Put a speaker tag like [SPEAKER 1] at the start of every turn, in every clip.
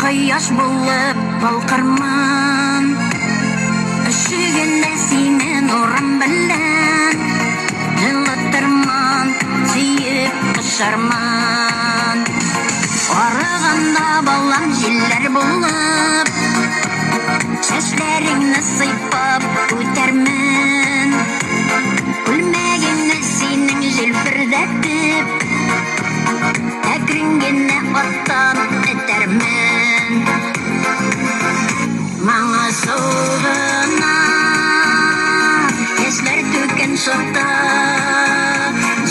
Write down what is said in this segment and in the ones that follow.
[SPEAKER 1] Кояш булып балкырман, өшегәндә сине нурым белән җылытырман, сөеп кошарман. Арыганда балам җилләр булып, чәчләреңне сыйпап үтәрмен. Күлмәгеңне синең җилпердәтеп, әкренгенне аттан этәрмен. Маңа сугына яшьләр түккән чакта,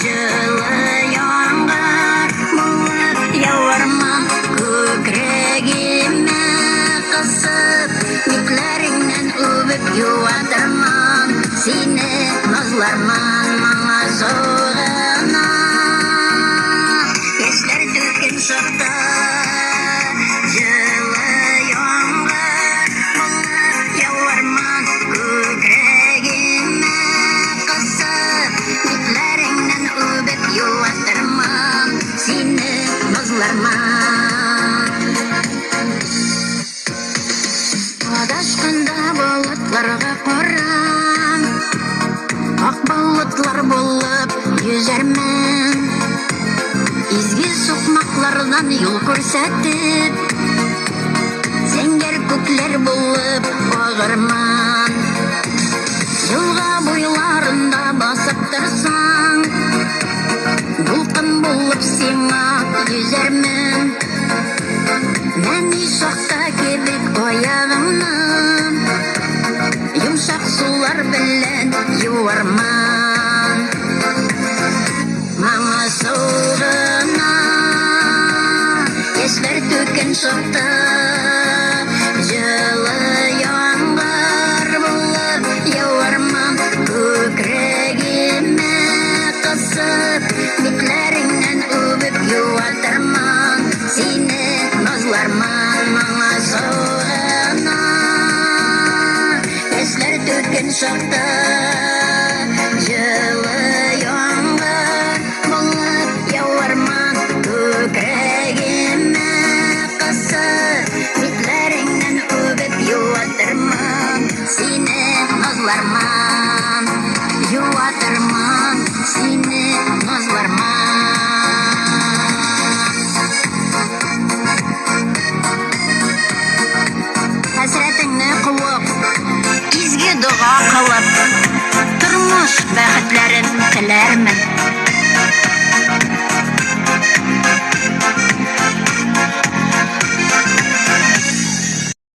[SPEAKER 1] җылы яңгыр булып яуарман. Күкрәгемә кысып, битләреңнән үбеп юатырман, сине назларман. Маңа сугына яшьләр түккән чакта, җылы яңгыр булып яуарман. Күкрәгемә кысып, битләреңнән үбеп юатырман, сине назларман. Адашканда болытларга карам, ак болытлар булып йөзәрмен. Изге сукмаклардан юл күрсәтеп, зәңгәр күкләр булып агырман. Елга буйларында басып торсаң, дулкын булып сиңа йөзәрмен. Нәни шакта кебек аягыңны йомшак сулар белән юарман. Маңа сугына яшьләр түккән чакта,